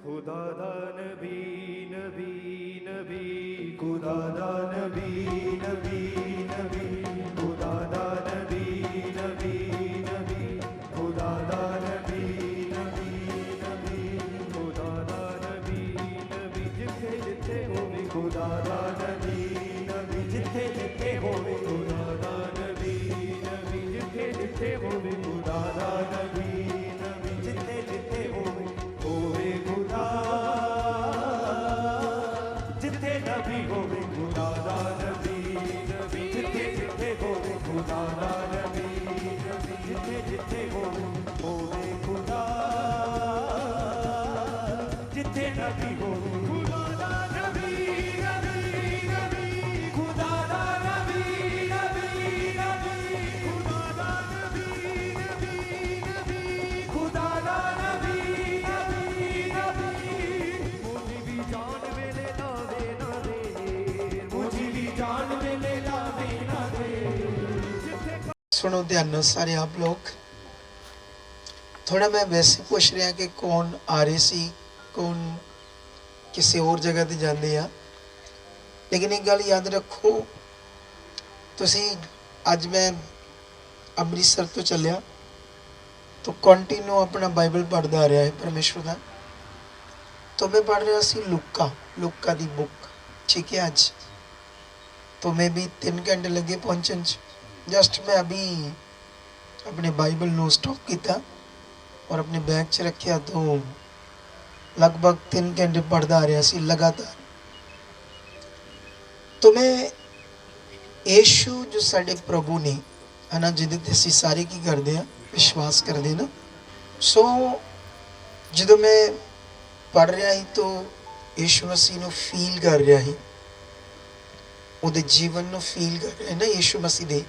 खुदा दा नबी नबी नबी खुदा दा नबी नबी नबी खुदा दा नबी नबी नबी खुदा दा नबी नबी नबी खुदा दा नबी नबी जिथे जिथे होवे खुदा दा नबी नबी जिथे जिथे होवे खुदा दा नबी नबी जिथे जिथे होवे खुदा दा नबी नबी जिथे जिथे होवे खुदा जिथे नबी होवे खुदा दा नबी नबी जिथे जिथे होवे खुदा दा नबी नबी जिथे जिथे होवे खुदा जिथे नबी होवे खुदा दा नबी नबी नबी खुदा दा नबी नबी नबी खुदा दा नबी नबी नबी खुदा दा नबी नबी नबी मुझी भी जान वेले लावे ना दे मुझी भी जान वेले लावे ना दे सुनो ध्यान नाल सारे आप लोग। थोड़ा मैं वैसे पूछ रहा कि कौन आ रहे सी कौन किसी और जगह ते जाते हैं, लेकिन एक गल याद रखो, तुसी अज मैं अमृतसर तो चलिया तो कंटिन्यू अपना बाइबल पढ़ता आ रहा है परमेश्वर का। तो मैं पढ़ रहा सी लुका दी बुक, ठीक है। अज तो मैं भी 3 घंटे लगे पहुँचन। जस्ट मैं अभी अपने बाइबल नू स्टॉप किया और अपने बैग च रखा, तो लगभग 3 घंटे पढ़ता आ रहा सी लगातार। तो मैं यीशु जो साडे प्रभु ने है ना, जिहदे ते असीं सारे की करते हैं विश्वास करते ना। सो जो मैं पढ़ रहा ही तो यीशु मसीह नू फील कर रहा ही, उहदे जीवन नू फील कर रहा है ना यीशु मसीह दे।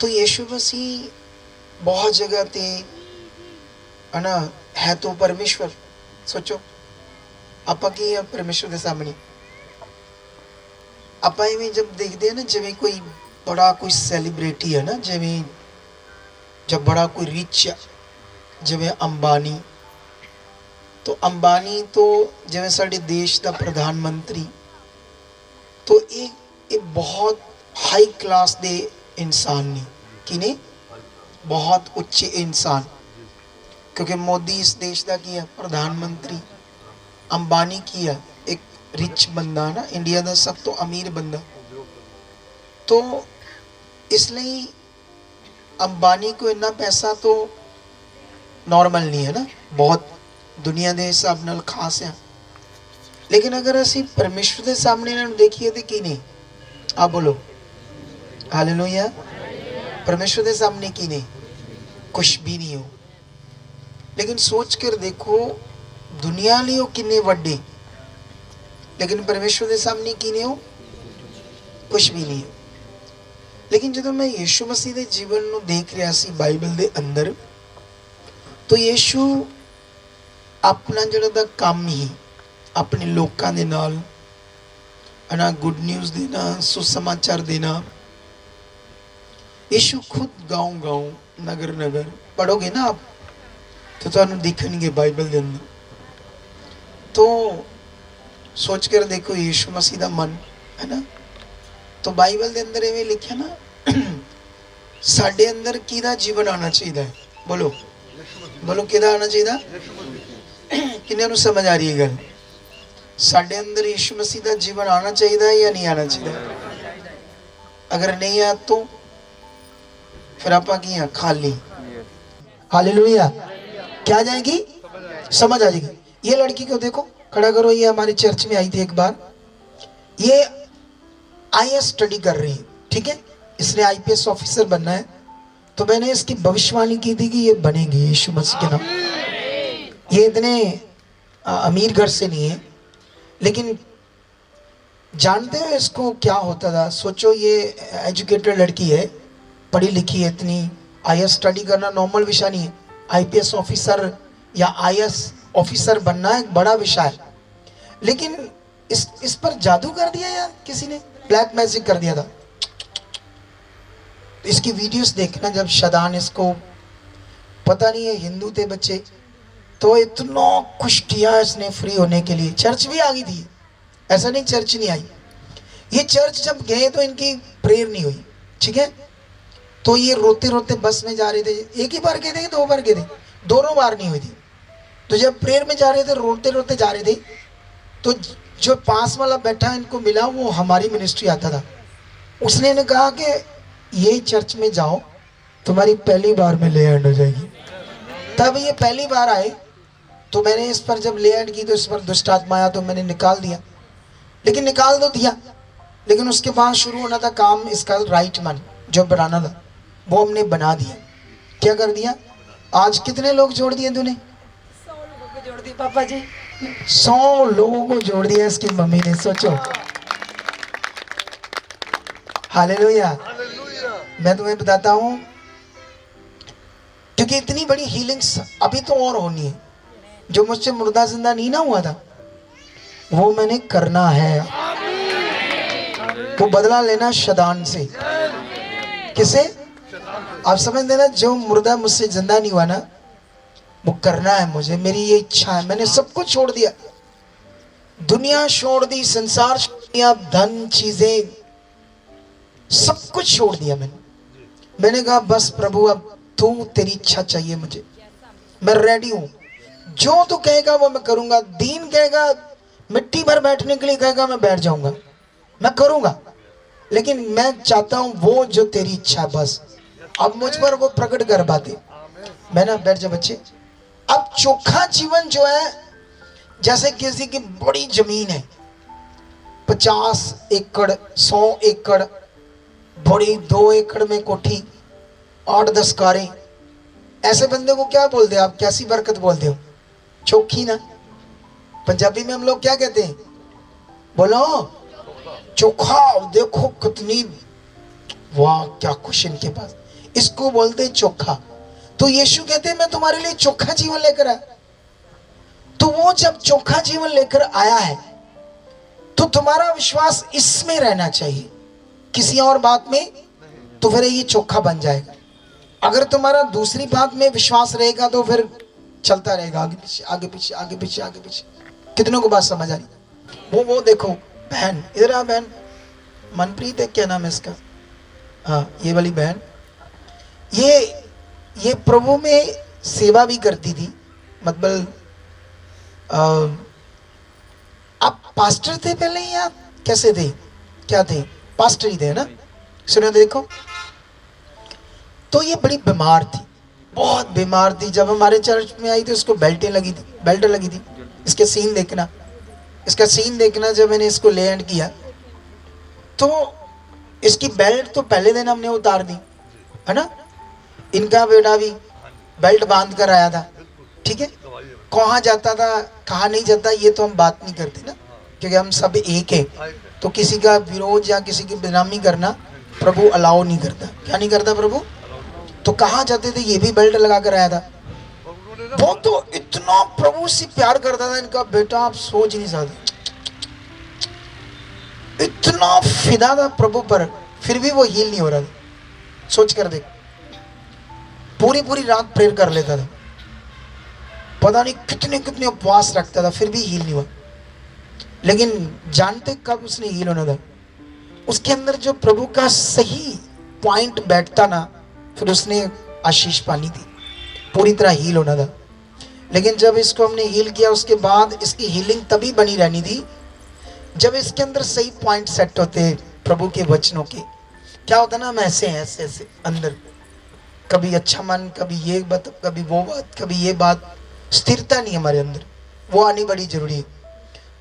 तो यीशु मसीह बहुत जगह ते है ना है तो परमेश्वर। सोचो आपा की है परमेश्वर के सामने। आप इवें जब देखते हैं ना, जिमें कोई बड़ा कोई सैलीब्रिटी है ना, जिमें जब बड़ा कोई रिच है जिमें अंबानी, तो अंबानी तो जिमें साडे देश का प्रधानमंत्री, तो एक बहुत हाई क्लास दे इंसान ने किने बहुत उच्चे इंसान, क्योंकि मोदी इस देश का की है प्रधानमंत्री, अंबानी की है एक रिच बंदा ना, इंडिया का सब तो अमीर बंदा। तो इसलिए अंबानी को इतना पैसा तो नॉर्मल नहीं है ना, बहुत दुनिया के हिसाब नाल खास है। लेकिन अगर असी परमेश्वर के सामने इन्होंने देखिए तो की नहीं, आप बोलो हालेलुया। परमेश्वर के सामने की नहीं, कुछ भी नहीं हो। लेकिन सोच कर देखो दुनिया लिए किन्ने वड्डे, लेकिन परमेश्वर के सामने की नहीं हो, कुछ भी नहीं हो। लेकिन जो मैं यीशु मसीह के जीवन को देख रहा सी बाइबल के अंदर, तो यीशु अपना जो काम ही अपने लोगों के नाल है ना, गुड न्यूज़ देना, सुसमाचार देना। यीशु खुद गाँव गाँव नगर नगर पढ़ोगे ना आप तो तुहानू दिखणगे बाइबल के अंदर। तो सोच कर देखो यीशु मसीह का मन है ना, तो बाइबल के अंदर इवें लिखा ना साडे अंदर किहदा जीवन आना चाहिए है, बोलो बोलो किहदा आना चाहिए। किन्ने नू समझ आ रही है गल? साडे अंदर यीशु मसीह का जीवन आना चाहिए या नहीं आना चाहिए? अगर नहीं आया तो फिर आप की हैं खाली। हालेलुया। क्या जाएगी? समझ आ जाएगी। ये लड़की को देखो, खड़ा करो, ये हमारे चर्च में आई थी एक बार। ये आईएएस स्टडी कर रही है, ठीक है, इसने आईपीएस ऑफिसर बनना है। तो मैंने इसकी भविष्यवाणी की थी कि ये बनेगी यीशु मसीह के नाम। ये इतने अमीर घर से नहीं है, लेकिन जानते हो इसको क्या होता था? सोचो ये एजुकेटेड लड़की है, पढ़ी लिखी है इतनी, आईएएस स्टडी करना नॉर्मल विषय नहीं है। आईपीएस ऑफिसर या आईएएस ऑफिसर बनना एक बड़ा विषय है। लेकिन इस पर जादू कर दिया यार, किसी ने ब्लैक मैजिक कर दिया था। इसकी वीडियोस देखना, जब शदान इसको पता नहीं है हिंदू थे बच्चे तो इतना कुछ किया इसने फ्री होने के लिए। चर्च भी आ गई थी, ऐसा नहीं चर्च नहीं आई। ये चर्च जब गए तो इनकी प्रेयर नहीं हुई, ठीक है। तो ये रोते रोते बस में जा रहे थे, एक ही बार गए थे, 2 बार गए थे, दोनों बार नहीं हुई थी। तो जब प्रेयर में जा रहे थे, रोते रोते जा रहे थे, तो जो पास वाला बैठा इनको मिला, वो हमारी मिनिस्ट्री आता था। उसने ने कहा कि ये चर्च में जाओ, तुम्हारी पहली बार में ले एंड हो जाएगी। तब ये पहली बार आए, तो मैंने इस पर जब ले एंड की तो इस पर दुष्ट आत्मा आया, तो मैंने निकाल दिया। लेकिन निकाल तो दिया, लेकिन उसके बाद शुरू होना था काम इसका, राइट मन जो बनाना था वो हमने बना दिया। क्या कर दिया? आज कितने लोग जोड़ दिए तूने? 100 लोगों को जोड़ दी पापा जी। 100 लोगों को जोड़ दिया इसकी मम्मी ने, सोचो। हालेलुया। मैं तुम्हें बताता हूं, क्योंकि इतनी बड़ी हीलिंग्स अभी तो और होनी है। जो मुझसे मुर्दा जिंदा नहीं ना हुआ था, वो मैंने करना है। वो बदला लेना शैतान से। किसे? आप समझ देना, जो मुर्दा मुझसे जिंदा नहीं हुआ ना, वो करना है मुझे। मेरी ये इच्छा है। मैंने सब कुछ छोड़ दिया, दुनिया छोड़ दी, संसार छोड़ दिया, धन चीजें सब कुछ छोड़ दिया मैंने कहा बस प्रभु, अब तू, तेरी इच्छा चाहिए मुझे, मैं रेडी हूं। जो तू कहेगा वो मैं करूंगा। दीन कहेगा मिट्टी भर बैठने के लिए कहेगा, मैं बैठ जाऊंगा, मैं करूंगा। लेकिन मैं चाहता हूं वो जो तेरी इच्छा है, बस अब मुझ पर वो प्रकट कर पाते। मैं ना, बैठ जा बच्चे। अब चोखा जीवन जो है, जैसे किसी की बड़ी जमीन है, 50 एकड़ 100 एकड़ बड़ी, 2 एकड़ में कोठी, 8-10 कारें, ऐसे बंदे को क्या बोलते हैं आप? कैसी बरकत बोलते हो? चोखी ना। पंजाबी में हम लोग क्या कहते हैं? बोलो चोखा। देखो कितनी, वाह क्या कुछ इनके पास, इसको बोलते हैं चोखा। तो यीशु कहते हैं मैं तुम्हारे लिए चोखा जीवन लेकर आया। तो वो जब चोखा जीवन लेकर आया है, तो तुम्हारा विश्वास इसमें रहना चाहिए, किसी और बात में, तो फिर ये चोखा बन जाएगा। अगर तुम्हारा दूसरी बात में विश्वास रहेगा तो फिर चलता रहेगा आगे पीछे आगे पीछे आगे पीछे आगे पीछे। कितनों को बात समझ आ रही? वो देखो बहन, इधर आ बहन, मनप्रीत है, क्या नाम है इसका? हाँ, ये वाली बहन, ये प्रभु में सेवा भी करती थी। मतलब आप पास्टर थे पहले या कैसे थे? क्या थे? पास्टर ही थे ना? सुनो देखो, तो ये बड़ी बीमार थी, बहुत बीमार थी। जब हमारे चर्च में आई तो इसको बेल्ट लगी थी। इसके सीन देखना, इसका सीन देखना। जब मैंने इसको ले एंड किया तो इसकी बेल्ट तो पहले दिन हमने उतार दी, है ना। इनका बेटा भी बेल्ट बांध कर आया था, ठीक है। कहाँ जाता था कहाँ नहीं जाता ये तो हम बात नहीं करते ना, क्योंकि हम सब एक है। तो किसी का विरोध या किसी की बदनामी करना प्रभु अलाउ नहीं करता। क्या नहीं करता प्रभु? तो कहाँ जाते थे ये भी बेल्ट लगा कर आया था। वो तो इतना प्रभु से प्यार करता था इनका बेटा, आप सोच नहीं सकते, इतना फिदा था प्रभु पर, फिर भी वो हील नहीं हो रहा था। सोच कर देख, पूरी रात प्रेयर कर लेता था, पता नहीं कितने उपवास रखता था, फिर भी हील नहीं हुआ। लेकिन जानते कब उसने हील होना था? उसके अंदर जो प्रभु का सही पॉइंट बैठता ना, फिर उसने आशीष पानी थी, पूरी तरह हील होना था। लेकिन जब इसको हमने हील किया, उसके बाद इसकी हीलिंग तभी बनी रहनी थी जब इसके अंदर सही पॉइंट सेट होते प्रभु के वचनों के। क्या होता ना, हम ऐसे अंदर, कभी अच्छा मन, कभी ये बात, कभी वो बात, कभी ये बात, स्थिरता नहीं हमारे अंदर, वो आनी बड़ी जरूरी है।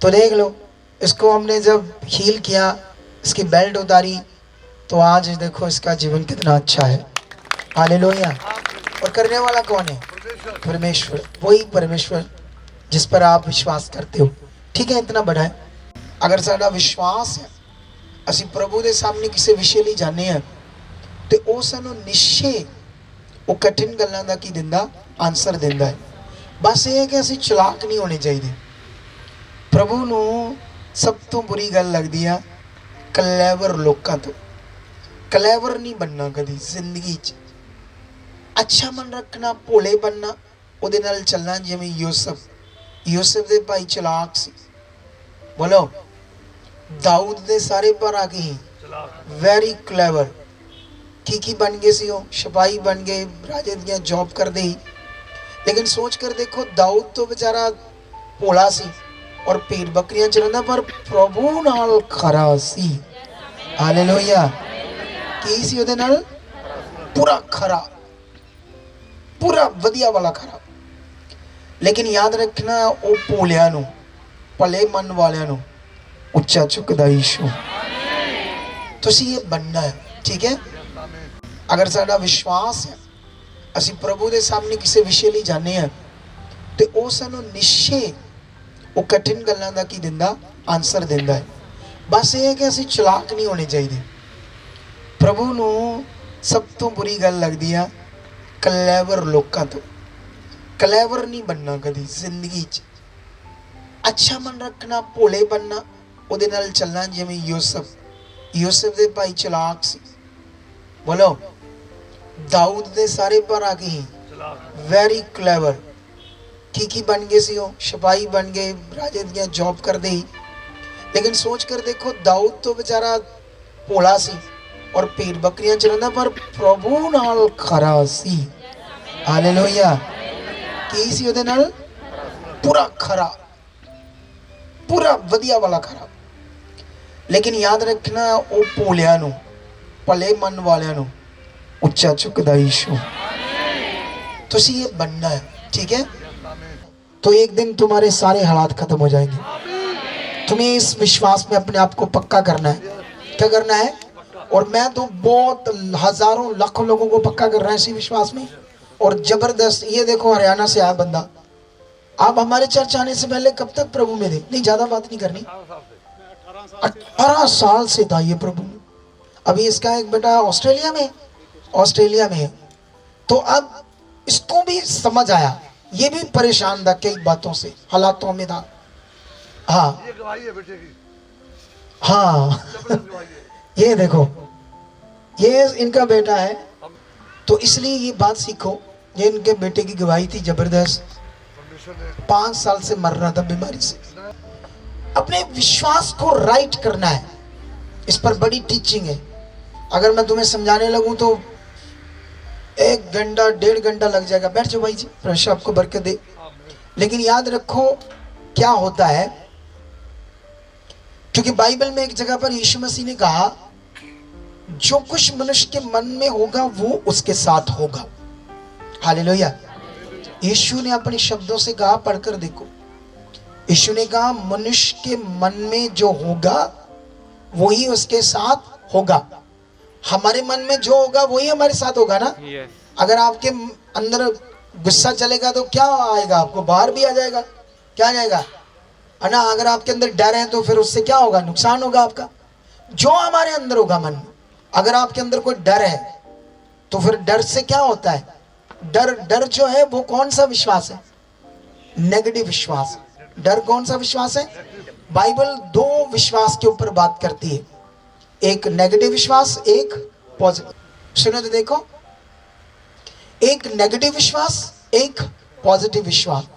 तो देख लो, इसको हमने जब हील किया, इसकी बेल्ट उतारी, तो आज देखो इसका जीवन कितना अच्छा है। हालेलुया। और करने वाला कौन है? परमेश्वर, वही परमेश्वर जिस पर आप विश्वास करते हो, ठीक है। इतना बड़ा है। अगर साडा विश्वास है, असी प्रभु के सामने किसी विषय ਲਈ जाने हैं, तो वो सानू निश्चय वो कठिन गल्लां दा की दिंदा, आंसर दिंदा है। बस ये है कि असी चलाक नहीं होने चाहिए। प्रभु नू सब तो बुरी गल लगदी है कलैवर लोकां तो। कलैवर नहीं बनना कभी जिंदगी च, अच्छा मन रखना, भोले बनना, ਉਹਦੇ ਨਾਲ ਚੱਲਣਾ ਜਿਵੇਂ ਯੂਸਫ ਦੇ ਭਾਈ ਚਲਾਕ ਸੀ। ਬੋਲੋ ਦਾਊਦ ਦੇ ਸਾਰੇ ਭਰਾ ਕੀ ਵੈਰੀ ਕਲੈਵਰ। की बन गए सी हो, सिपाही बन गए, राजे दियां जॉब करते ही। लेकिन सोच कर देखो दाऊद तो बेचारा भोला सी और भेड़ बकरियां चलांदा, पर प्रभु नाल खरा सी। हालेलुया। की सी ओदे नाल? पूरा खरा, पूरा वधिया वाला खरा। लेकिन याद रखना वो भोलिया नूं, भले मन वालियां नूं उच्चा चुकदा यीशु। तुसीं ये बनना है, ठीक है। अगर साडा विश्वास है, असी प्रभु के सामने किसी विषय लिए जाने हैं, तो वह सानू निश्चय वो कठिन गल्लां दा की दिंदा, आंसर दिंदा है। बस ये है कि असी चलाक नहीं होने चाहिए। प्रभु नू सब तो बुरी गल लगती है कलैवर लोगों तो। कलैवर नहीं बनना कभी जिंदगी च। अच्छा मन रखना, भोले बनना, उहदे नाल चलना जिवें यूसुफ दे भाई चलाक सी। बोलो दाऊद दे सारे भरा की वैरी क्लेवर। की बन गए सी हो, सिपाही बन गए, राजे दियां जॉब करते ही। लेकिन सोच कर देखो दाऊद तो बेचारा भोला सी और भेड़ बकरियां चलांदा, पर प्रभु नाल खरा सी। हालेलुया। की सी ओदे नाल? पूरा खरा, पूरा वधिया वाला खरा। लेकिन याद रखना वो भोलिया नूं, भले मन वालियां नूं उच्चा चुकदा यीशु। तुसीं ये बनना है, ठीक है। तो एक दिन तुम्हारे सारे हालात खत्म हो जाएंगे। तुम्हें इस विश्वास में अपने आप को पक्का करना है। क्या करना है? और मैं तो बहुत हजारों लाखों लोगों को पक्का कर रहा है इसी विश्वास में। और जबरदस्त, ये देखो हरियाणा से आया बंदा। आप हमारे चर्च आने से पहले कब तक प्रभु में थे? नहीं, ज्यादा बात नहीं करनी। 18 साल से था ये प्रभु में। अभी इसका एक बेटा ऑस्ट्रेलिया में है। तो अब इसको भी समझ आया, ये भी परेशान था कई बातों से, हालातों में था। हाँ ये गवाही है बेटे की। हाँ ये देखो, ये इनका बेटा है। तो इसलिए ये बात सीखो, ये इनके बेटे की गवाही थी जबरदस्त। 5 साल से मर रहा था बीमारी से। अपने विश्वास को राइट करना है, इस पर बड़ी टीचिंग है। अगर मैं तुम्हें समझाने लगूं तो 1 घंटा 1.5 घंटा लग जाएगा। बैठ जाओ भाई जी, परमेश्वर आपको बरकत दे। लेकिन याद रखो क्या होता है, क्योंकि बाइबल में एक जगह पर यीशु मसीह ने कहा जो कुछ मनुष्य के मन में होगा वो उसके साथ होगा। हालेलुया। यीशु ने अपने शब्दों से कहा, पढ़कर देखो। यीशु ने कहा मनुष्य के मन में जो होगा वही उसके साथ होगा। हमारे मन में जो होगा वही हमारे साथ होगा ना। अगर आपके अंदर गुस्सा चलेगा तो क्या आएगा? आपको बाहर भी आ जाएगा। क्या आ जाएगा? है ना। अगर आपके अंदर डर है तो फिर उससे क्या होगा? नुकसान होगा आपका। जो हमारे अंदर होगा मन में, अगर आपके अंदर कोई डर है तो फिर डर से क्या होता है? डर जो है वो कौन सा विश्वास है? नेगेटिव विश्वास। डर कौन सा विश्वास है? बाइबल 2 विश्वास के ऊपर बात करती है, एक नेगेटिव विश्वास, एक पॉजिटिव। सुनो तो देखो, एक नेगेटिव विश्वास, एक पॉजिटिव विश्वास।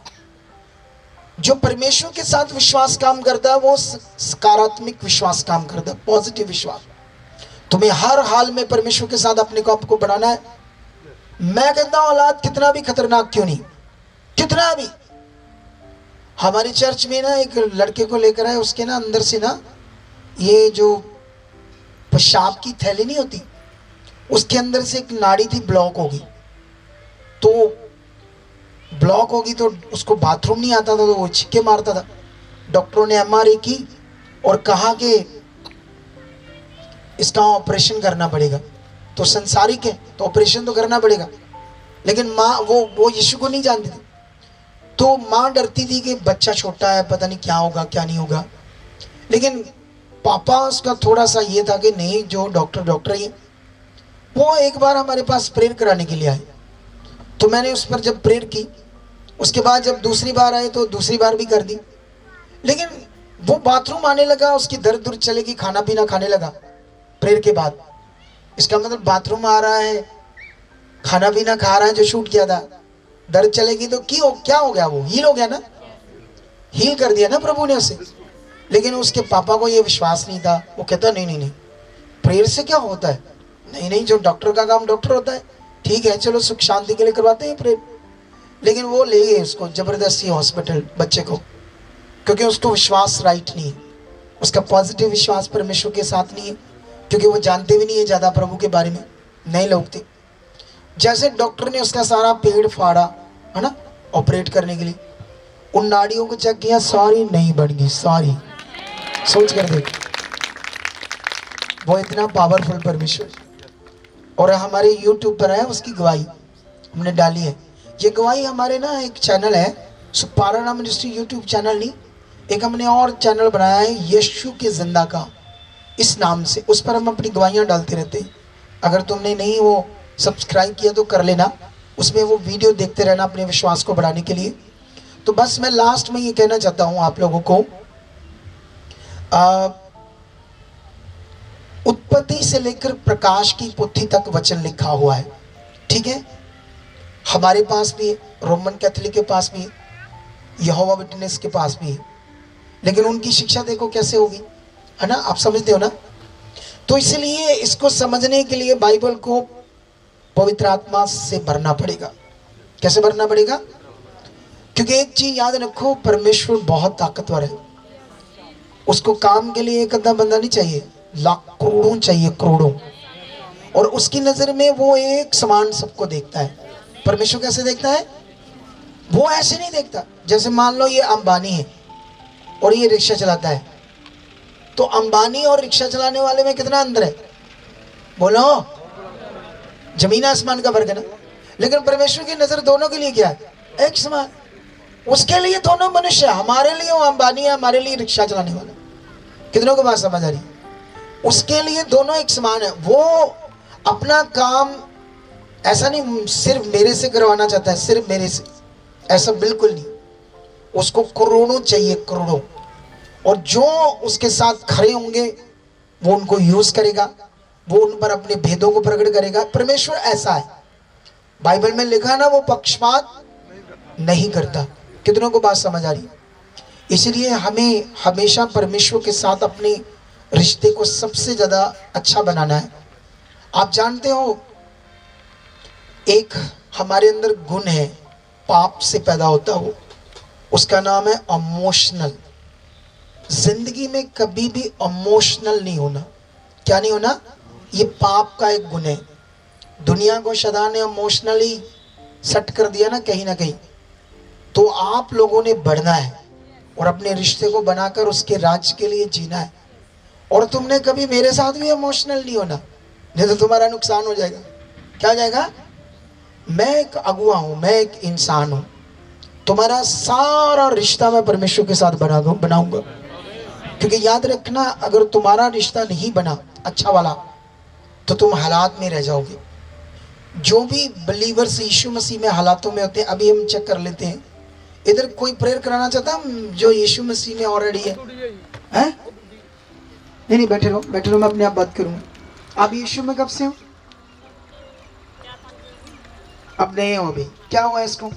जो परमेश्वर के साथ विश्वास काम करता है वो सकारात्मक विश्वास काम करता है, पॉजिटिव विश्वास। तुम्हें हर हाल में परमेश्वर के साथ अपने को आपको बढ़ाना है। मैं कहता हूं औलाद कितना भी खतरनाक क्यों नहीं, कितना भी। हमारी चर्च में ना एक लड़के को लेकर आए, उसके ना अंदर से ना ये जो पेशाब की थैली नहीं होती, उसके अंदर से एक नाड़ी थी, ब्लॉक होगी। तो ब्लॉक होगी तो उसको बाथरूम नहीं आता था, तो वो छिक्के मारता था। डॉक्टरों ने एमआरआई की और कहा कि इसका ऑपरेशन करना पड़ेगा। तो संसारिक है तो ऑपरेशन तो करना पड़ेगा। लेकिन माँ वो यीशु को नहीं जानती थी, तो माँ डरती थी कि बच्चा छोटा है, पता नहीं क्या होगा क्या नहीं होगा। लेकिन पापा उसका थोड़ा सा ये था कि नहीं, जो डॉक्टर ही है। वो एक बार हमारे पास प्रेयर कराने के लिए आए, तो मैंने उस पर जब प्रेयर की, उसके बाद जब दूसरी बार आए तो दूसरी बार भी कर दी। लेकिन वो बाथरूम आने लगा, उसकी दर्द दूर चलेगी, खाना पीना खाने लगा प्रेयर के बाद। इसका मतलब बाथरूम आ रहा है, खाना पीना खा रहा है, जो शूट किया था। दर्द चलेगी तो क्या हो गया, वो हील हो गया ना, हील कर दिया ना प्रभु ने उसे। लेकिन उसके पापा को ये विश्वास नहीं था। वो कहता नहीं नहीं नहीं, प्रेयर से क्या होता है, नहीं नहीं, जो डॉक्टर का काम डॉक्टर होता है, ठीक है चलो सुख शांति के लिए करवाते हैं प्रेयर। लेकिन वो ले गए उसको जबरदस्ती हॉस्पिटल, बच्चे को, क्योंकि उसको विश्वास राइट नहीं है, उसका पॉजिटिव विश्वास परमेश्वर के साथ नहीं है, क्योंकि वो जानते भी नहीं है ज़्यादा प्रभु के बारे में, नए लोग थे। जैसे डॉक्टर ने उसका सारा पेड़ फाड़ा है ना ऑपरेट करने के लिए, उन नाड़ियों को चेक किया, सारी नहीं बन गई, सारी। सोच कर देख, वो इतना पावरफुल परमेश्वर। और हमारे YouTube पर है उसकी गवाही, हमने डाली है। ये गवाही हमारे ना एक चैनल है, सुपाराना मिनिस्ट्री YouTube चैनल नहीं, एक हमने और चैनल बनाया है यीशु के जिंदा का, इस नाम से। उस पर हम अपनी गवाहियाँ डालते रहते हैं। अगर तुमने नहीं वो सब्सक्राइब किया तो कर लेना, उसमें वो वीडियो देखते रहना अपने विश्वास को बढ़ाने के लिए। तो बस मैं लास्ट में ये कहना चाहता हूँ आप लोगों को, उत्पत्ति से लेकर प्रकाश की पोथी तक वचन लिखा हुआ है, ठीक है। हमारे पास भी है, रोमन कैथोलिक के पास भी है, यहोवा विटनेस के पास भी है। लेकिन उनकी शिक्षा देखो कैसे होगी, है ना, आप समझते हो ना। तो इसलिए इसको समझने के लिए बाइबल को पवित्र आत्मा से भरना पड़ेगा। कैसे भरना पड़ेगा? क्योंकि एक चीज याद रखो, परमेश्वर बहुत ताकतवर है। उसको काम के लिए एक आधा बंदा नहीं चाहिए, लाख करोड़ों चाहिए, करोड़ों। और उसकी नजर में वो एक समान सबको देखता है। परमेश्वर कैसे देखता है? वो ऐसे नहीं देखता। जैसे मान लो ये अंबानी है और ये रिक्शा चलाता है, तो अंबानी और रिक्शा चलाने वाले में कितना अंतर है? बोलो, जमीन आसमान का फर्क है ना। लेकिन परमेश्वर की नजर दोनों के लिए क्या है? एक समान। उसके लिए दोनों मनुष्य, हमारे लिए वो अंबानी है, हमारे लिए रिक्शा चलाने वाला। कितनों को बात समझ आ रही? उसके लिए दोनों एक समान है। वो अपना काम ऐसा नहीं सिर्फ मेरे से करवाना चाहता है, सिर्फ मेरे से, ऐसा बिल्कुल नहीं। उसको करोड़ों चाहिए, करोड़ों। और जो उसके साथ खड़े होंगे वो उनको यूज करेगा, वो उन पर अपने भेदों को प्रकट करेगा। परमेश्वर ऐसा है, बाइबल में लिखा ना, वो पक्षपात नहीं करता। कितनों को बात समझ आ रही? इसलिए हमें हमेशा परमेश्वर के साथ अपने रिश्ते को सबसे ज्यादा अच्छा बनाना है। आप जानते हो, एक हमारे अंदर गुण है, पाप से पैदा होता हो, उसका नाम है इमोशनल। जिंदगी में कभी भी इमोशनल नहीं होना। क्या नहीं होना? ये पाप का एक गुण है। दुनिया को शैतान ने इमोशनली सेट कर दिया ना कहीं। तो आप लोगों ने बढ़ना है और अपने रिश्ते को बनाकर उसके राज्य के लिए जीना है। और तुमने कभी मेरे साथ भी इमोशनल नहीं होना, नहीं तो तुम्हारा नुकसान हो जाएगा। क्या हो जाएगा? मैं एक अगुआ हूं, मैं एक इंसान हूं। तुम्हारा सारा रिश्ता मैं परमेश्वर के साथ बनाऊंगा। क्योंकि याद रखना, अगर तुम्हारा रिश्ता नहीं बना अच्छा वाला, तो तुम हालात में रह जाओगे। जो भी बिलीवर्स यीशु मसीह में हालातों में होते हैं, अभी हम चेक कर लेते हैं। इधर कोई प्रेयर कराना चाहता है जो यीशु मसीह में ऑलरेडी है? नहीं, बैठे रहो, मैं अपने आप बात करूंगा। आप यीशु में कब से हो? अब नहीं हो अभी। क्या हुआ इसको?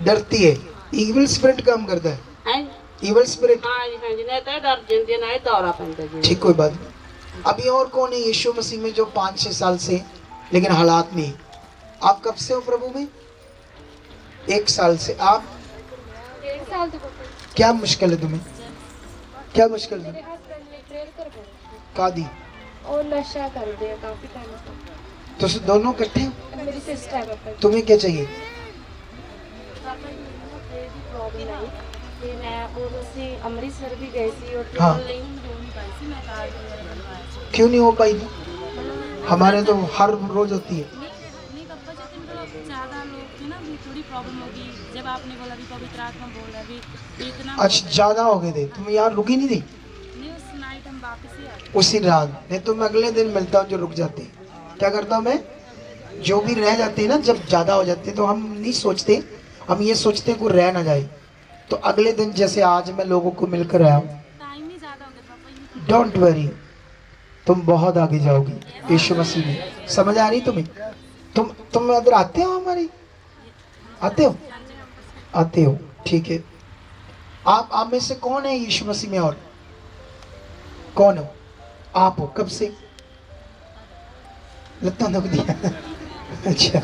डरती है। इविल स्पिरिट काम करता है। इविल स्पिरिट, ठीक, कोई बात नहीं। अभी और कौन है यीशु मसीह में जो 5-6 साल से लेकिन हालात में? आप कब से हो प्रभु में? 1 साल से। आप? 1.5 साल से। क्या मुश्किल है तुम्हें? क्या मुश्किल है? का दी और नशा कर दिया काफी टाइम से। तो दोनों इकट्ठे हो? मेरी सिस्टर है पापा। तुम्हें क्या चाहिए? पापा जी को प्रॉब्लम आई कि मैं और उसी अमृतसर भी गई थी और हाँ। क्यों नहीं हो पाई थी? हमारे तो हर रोज होती है। नहीं पापा, जब मतलब ज़्यादा लोग थे ना, भी थोड़ी प्रॉब्लम होगी। जब आपने बोला भी पवित्र आत्मा बोला भी इतना अच्छा, ज्यादा हो गए थे। तुम यार रुकी नहीं थी? नहीं, उस नाइट हम वापस ही आ गए। उसी रात। नहीं तो मैं अगले दिन मिलता हूँ जो रुक जाते हैं। क्या करता हूँ मैं? जो भी रह जाते हैं ना, जब ज्यादा हो जाते हैं तो हम नहीं सोचते, हम ये सोचते हैं कोई रह ना जाए। तो अगले दिन जैसे आज मैं लोगों को मिलकर आया हूँ, टाइम ही ज़्यादा हो गया पापा। डोंट वरी, तुम बहुत आगे जाओगी यीशु मसीह में। समझ आ रही तुम्हें? तुम इधर आते हो हमारी, आते हो, आते हो, ठीक है। आप में से कौन है यीशु मसीह में, और कौन हो? आप हो। कब से? लत्ता दुख दिया अच्छा,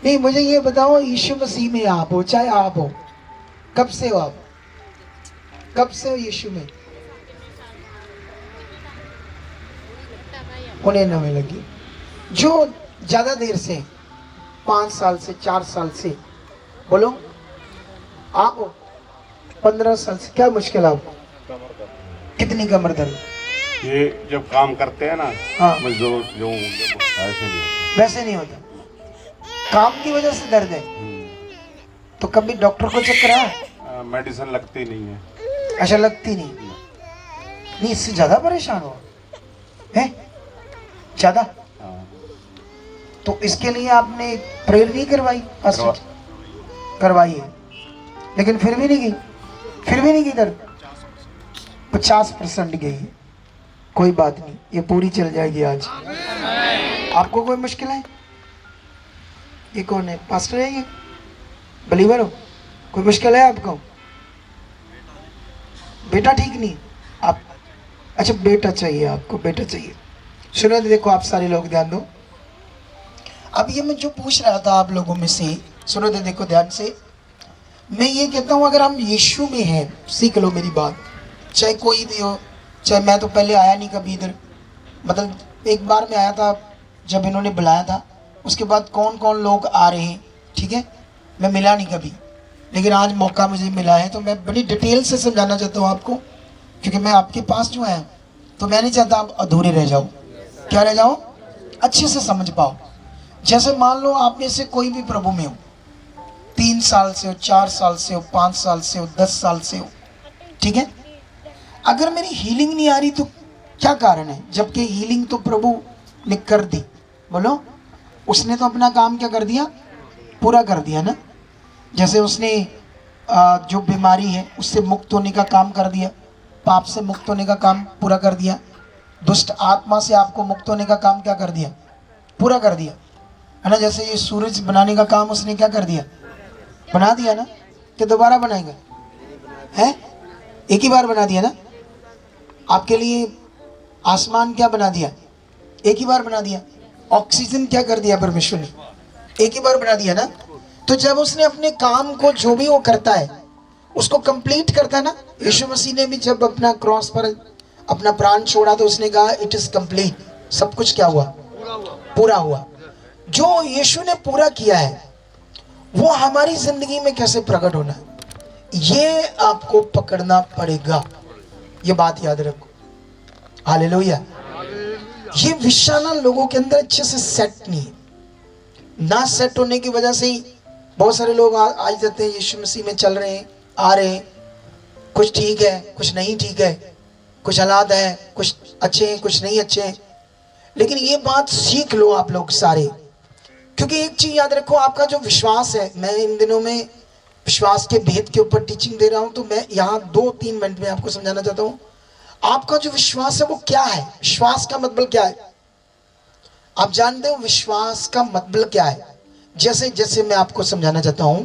नहीं मुझे ये बताओ, यीशु मसीह में आप हो, चाहे आप हो, कब से हो आप? कब से हो यीशु में? होने नवे लगी। जो ज्यादा देर से, 5 साल से, 4 साल से, बोलो आप हो। 15 साल से, क्या मुश्किल आपको? कितनी कमर दर्द? ये जब काम करते हैं ना, हाँ। मजदूर जो ऐसे नहीं होता। वैसे नहीं होता, काम की वजह से दर्द है। तो कभी डॉक्टर को चेक कराया? मेडिसिन लगती नहीं है। अच्छा, लगती नहीं? नहीं, इससे ज्यादा परेशान हो है ज्यादा? हाँ। तो इसके लिए आपने प्रेयर नहीं करवाई? करवाई है, लेकिन फिर भी नहीं गई, फिर भी नहीं गई दर्द? 50% गई है। कोई बात नहीं, ये पूरी चल जाएगी आज। आपको कोई मुश्किल है? ये कौन है? पास्टर है ये? बलीवर हो? कोई मुश्किल है आपको? बेटा ठीक नहीं आप? अच्छा, बेटा चाहिए आपको, बेटा चाहिए। सुनो देखो, आप सारे लोग ध्यान दो। अब ये मैं जो पूछ रहा था आप लोगों में से, सुनो देखो ध्यान से। मैं ये कहता हूँ, अगर हम यीशु में हैं, सीख लो मेरी बात, चाहे कोई भी हो, चाहे मैं तो पहले आया नहीं कभी इधर, मतलब एक बार मैं आया था जब इन्होंने बुलाया था, उसके बाद कौन कौन लोग आ रहे हैं, ठीक है, मैं मिला नहीं कभी, लेकिन आज मौका मुझे मिला है, तो मैं बड़ी डिटेल से समझाना चाहता हूँ आपको, क्योंकि मैं आपके पास जो आया तो मैं नहीं चाहता आप अधूरे रह जाओ। क्या रह जाओ? अच्छे से समझ पाओ। जैसे मान लो आप में से कोई भी प्रभु में हो, 3 साल से हो, 4 साल से हो, 5 साल से हो, 10 साल से हो, ठीक है, अगर मेरी हीलिंग नहीं आ रही तो क्या कारण है? जबकि हीलिंग तो प्रभु ने कर दी। बोलो, उसने तो अपना काम क्या कर दिया? पूरा कर दिया ना। जैसे उसने जो बीमारी है उससे मुक्त होने का काम कर दिया, पाप से मुक्त होने का काम पूरा कर दिया, दुष्ट आत्मा से आपको मुक्त होने का काम क्या कर दिया? पूरा कर दिया, है ना। जैसे ये सूरज बनाने का काम उसने क्या कर दिया? बना दिया ना। कि दोबारा बनाएगा? है, एक ही बार बना दिया ना। आपके लिए आसमान क्या बना दिया? एक ही बार बना दिया। ऑक्सीजन क्या कर दिया परमेश्वर ने? एक ही बार बना दिया ना। तो जब उसने अपने काम को, जो भी वो करता है उसको कंप्लीट करता है ना। यीशु मसीह ने भी जब अपना क्रॉस पर अपना प्राण छोड़ा तो उसने कहा इट इज कंप्लीट, सब कुछ क्या हुआ? पूरा हुआ। जो यीशु ने पूरा किया है वो हमारी जिंदगी में कैसे प्रकट होना है, ये आपको पकड़ना पड़ेगा। ये बात याद रखो। हालेलुया। ये विषाना लोगों के अंदर अच्छे से सेट नहीं है। ना सेट होने की वजह से ही बहुत सारे लोग आ जाते हैं, यीशु मसीह में चल रहे हैं, आ रहे हैं, कुछ ठीक है, कुछ नहीं ठीक है, कुछ हालात है, कुछ अच्छे हैं, कुछ नहीं अच्छे हैं। लेकिन ये बात सीख लो आप लोग सारे, क्योंकि एक चीज याद रखो, आपका जो विश्वास है, मैं इन दिनों में विश्वास के भेद के ऊपर टीचिंग दे रहा हूं, तो मैं यहाँ 2-3 मिनट में आपको समझाना चाहता हूँ आपका जो विश्वास है वो क्या है। विश्वास का मतलब क्या है? आप जानते हो विश्वास का मतलब क्या है? जैसे जैसे मैं आपको समझाना चाहता हूं,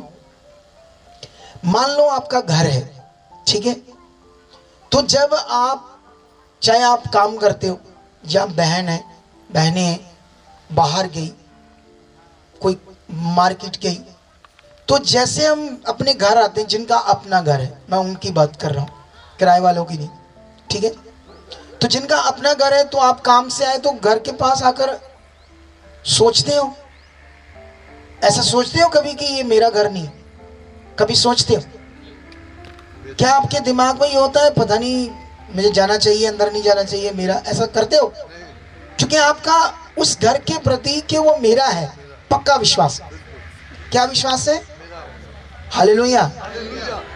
मान लो आपका घर है, ठीक है, तो जब आप, चाहे आप काम करते हो या बहन है, बहनें हैं, बाहर गई, कोई मार्केट गई, तो जैसे हम अपने घर आते हैं, जिनका अपना घर है, मैं उनकी बात कर रहा हूं, किराए वालों की नहीं, ठीक है। तो जिनका अपना घर है, तो आप काम से आए तो घर के पास आकर सोचते हो, ऐसा सोचते हो कभी कि ये मेरा घर नहीं? कभी सोचते हो? क्या आपके दिमाग में ये होता है पता नहीं मुझे जाना चाहिए, अंदर नहीं जाना चाहिए मेरा, ऐसा करते हो? क्योंकि आपका उस घर के प्रति कि वो मेरा है पक्का विश्वास। क्या विश्वास है? हालेलुया।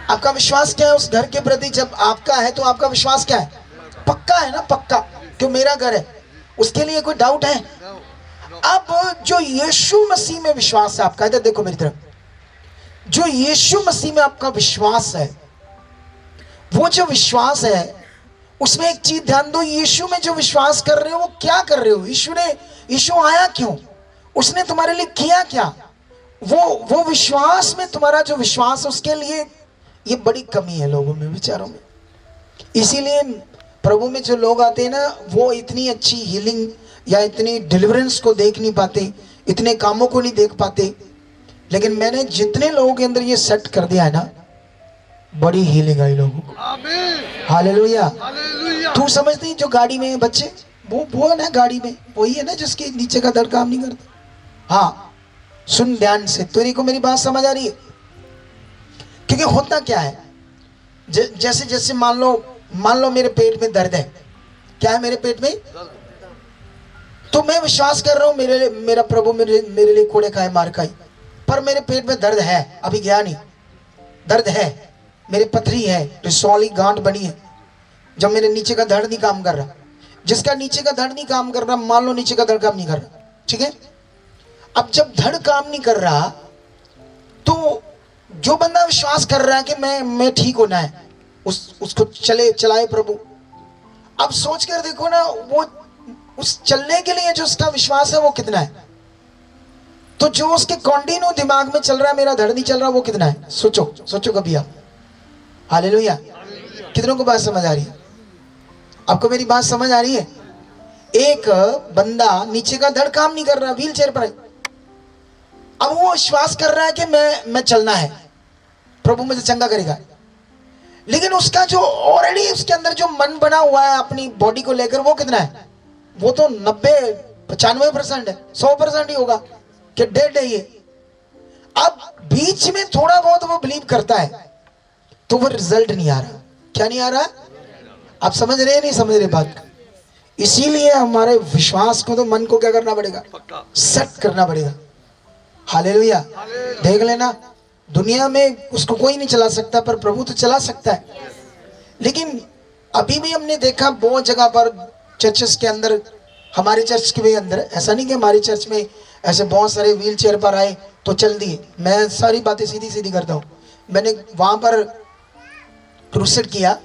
आपका विश्वास क्या है उस घर के प्रति? जब आपका है तो आपका विश्वास क्या है? पक्का है ना, पक्का, क्यों मेरा घर है, उसके लिए कोई डाउट है? अब जो यीशु मसीह में विश्वास है आपका, इधर देखो मेरी तरफ, जो यीशु मसीह में आपका विश्वास है, वो जो विश्वास है उसमें एक चीज ध्यान दो, यीशु में जो विश्वास कर रहे हो वो क्या कर रहे हो? यीशु आया क्यों? उसने तुम्हारे लिए किया क्या? वो विश्वास में, तुम्हारा जो विश्वास है उसके लिए, ये बड़ी कमी है लोगों में, विचारों में। इसीलिए प्रभु में जो लोग आते हैं ना, वो इतनी अच्छी हीलिंग या इतनी डिलीवरेंस को देख नहीं पाते, इतने कामों को नहीं देख पाते। लेकिन मैंने जितने लोगों के अंदर ये सेट कर दिया है ना, बड़ी हीलिंग आई लोगों को। हालेलुया। तू समझती जो गाड़ी में है बच्चे, वो है ना गाड़ी में, वही है ना जिसके नीचे का धड़ काम नहीं करता। हाँ, सुन ध्यान से, तेरे को मेरी बात समझ आ रही है? क्योंकि होता क्या है, जैसे जैसे मान लो मेरे पेट में दर्द है। क्या है मेरे पेट में? तो मैं विश्वास कर रहा हूं मेरा प्रभु मेरे लिए कोड़े खाए मार खाई, पर मेरे पेट में दर्द है, अभी गया नहीं। दर्द है, मेरी पथरी है, रिसौली गांठ बनी है, जब मेरे नीचे का धड़ नहीं काम कर रहा। जिसका नीचे का धड़ नहीं काम कर रहा, मान लो नीचे का धड़ काम नहीं कर रहा, ठीक है। अब जब धड़ काम नहीं कर रहा, तो जो बंदा विश्वास कर रहा है कि मैं ठीक होना है, उसको चलाए प्रभु। अब सोच कर देखो ना, वो उस चलने के लिए जो उसका विश्वास है वो कितना है। तो जो उसके कॉन्टिन्यू दिमाग में चल रहा है, मेरा धड़ नहीं चल रहा, वो कितना है? सोचो कभी आप। हालेलुया। कितनों को बात समझ आ रही है? आपको मेरी बात समझ आ रही है? एक बंदा नीचे का धड़ काम नहीं कर रहा, व्हील चेयर पर है। अब वो विश्वास कर रहा है कि मैं चलना है, प्रभु मुझे चंगा करेगा। लेकिन उसका जो ऑलरेडी उसके अंदर जो मन बना हुआ है अपनी बॉडी को लेकर, वो कितना है? वो तो 90-95% है, 100% ही होगा कि डेड है ये। अब बीच में थोड़ा बहुत वो बिलीव करता है, तो वो रिजल्ट नहीं आ रहा। क्या नहीं आ रहा? आप समझ रहे हैं नहीं समझ रहे बात? इसीलिए हमारे विश्वास को, तो मन को क्या करना पड़ेगा? सेट करना पड़ेगा। हालेलुया। देख लेना, दुनिया में उसको कोई नहीं चला सकता, पर प्रभु तो चला सकता है। लेकिन अभी भी हमने देखा बहुत जगह पर चर्चेस के अंदर, हमारे चर्च के भी अंदर, ऐसा नहीं कि हमारी चर्च में ऐसे बहुत सारे व्हील चेयर पर आए तो चल दिए। मैं सारी बातें सीधी सीधी करता हूँ। मैंने वहाँ पर क्रूसेड किया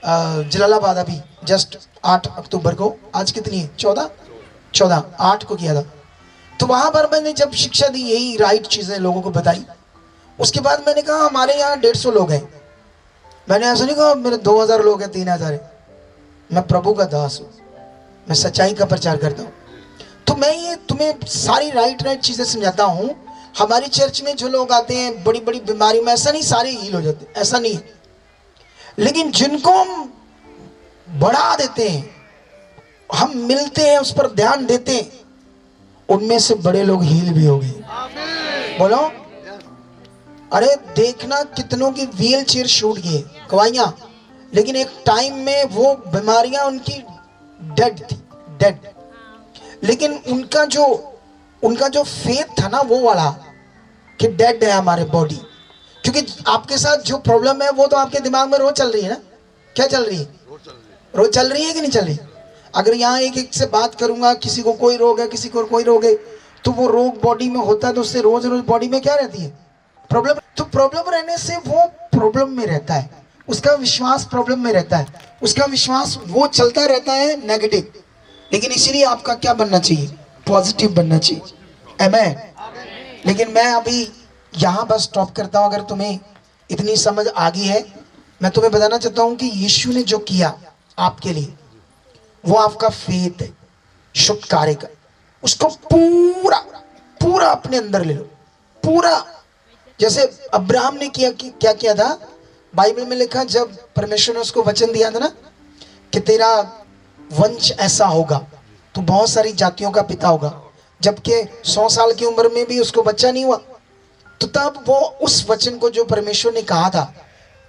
जलालाबाद, अभी जस्ट 8 अक्टूबर को। आज कितनी है? 14 8 को किया था। तो वहाँ पर मैंने जब शिक्षा दी, यही राइट चीज़ें लोगों को बताई। उसके बाद मैंने कहा हमारे यहाँ 150 लोग हैं। मैंने ऐसा नहीं कहा मेरे 2000 लोग हैं, 3000 है। मैं प्रभु का दास हूँ, मैं सच्चाई का प्रचार करता हूँ। तो मैं ये तुम्हें सारी राइट चीज़ें समझाता हूँ। हमारी चर्च में जो लोग आते हैं बड़ी बड़ी बीमारी में, ऐसा नहीं सारे हील हो जाते, ऐसा नहीं है। लेकिन जिनको हम बढ़ा देते हैं, हम मिलते हैं, उस पर ध्यान देते हैं, उनमें से बड़े लोग हील भी हो गए। बोलो, अरे देखना कितनों की व्हील चेयर छूट गई, गवाइयां। लेकिन एक टाइम में वो बीमारियां उनकी डेड थी, डेड। लेकिन उनका जो फेथ था ना, वो वाला कि डेड है हमारे बॉडी। क्योंकि आपके साथ जो प्रॉब्लम है वो तो आपके दिमाग में रोज चल रही है ना। क्या चल रही है? रोज चल रही है कि नहीं चल रही? अगर यहाँ एक से बात करूंगा, किसी को कोई रोग है, किसी को कोई रोग है, तो वो रोग बॉडी में होता है, तो उससे रोज रोज बॉडी में क्या रहती है? प्रॉब्लम। तो प्रॉब्लम रहने से वो प्रॉब्लम में रहता है, उसका विश्वास प्रॉब्लम में रहता है, उसका विश्वास वो चलता रहता है नेगेटिव। लेकिन इसीलिए आपका क्या बनना चाहिए? पॉजिटिव बनना चाहिए। आमीन। लेकिन मैं अभी यहाँ बस स्टॉप करता हूँ। अगर तुम्हें इतनी समझ आ गई है, मैं तुम्हें बताना चाहता हूँ कि यीशु ने जो किया आपके लिए, वो आपका फेथ है, शुभ कार्य का। उसको पूरा अपने अंदर ले लो, पूरा। जैसे अब्राहम ने क्या किया था, बाइबल में लिखा, जब परमेश्वर ने उसको वचन दिया था ना कि तेरा वंश ऐसा होगा, तो बहुत सारी जातियों का पिता होगा। जबकि 100 साल की उम्र में भी उसको बच्चा नहीं हुआ, तो तब वो उस वचन को जो परमेश्वर ने कहा था,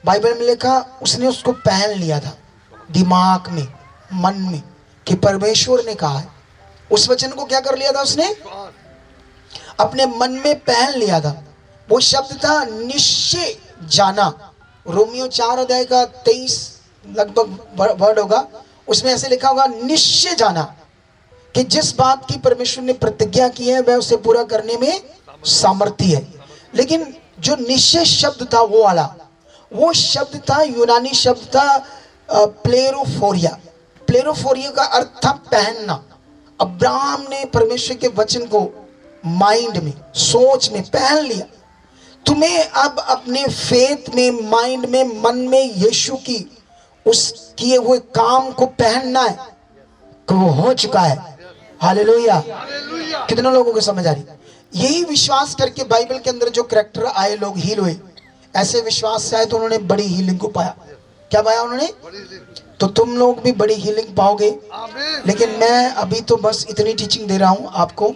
बाइबल में लिखा, उसने उसको पहन लिया था दिमाग में, मन में, कि परमेश्वर ने कहा है। उस वचन को क्या कर लिया था उसने? अपने मन में पहन लिया था। वो शब्द था निश्चय जाना। रोमियो 4 अध्याय का 23 लगभग वर्ड होगा, उसमें ऐसे लिखा होगा, निश्चय जाना कि जिस बात की परमेश्वर ने प्रतिज्ञा की है वह उसे पूरा करने में सामर्थ्य है। लेकिन जो निश्चय शब्द था वो वाला, वो शब्द था, यूनानी शब्द था प्लेरोफोरिया। प्लेरोफोरिया का अर्थ था पहनना। अब्राहम ने परमेश्वर के वचन को माइंड में, सोच में पहन लिया, तुम्हें अब अपने फेथ में, माइंड में, मन में यीशु की उस किए हुए काम को पहनना है कि वो हो चुका है। हालेलुया। कितने लोगों को समझ आ रही? यही विश्वास करके बाइबल के अंदर जो करैक्टर आए, लोग हील हुए, ऐसे विश्वास से आए तो उन्होंने बड़ी हीलिंग को पाया। क्या पाया उन्होंने? तो तुम लोग भी बड़ी हीलिंग पाओगे। लेकिन मैं अभी तो बस इतनी टीचिंग दे रहा हूं आपको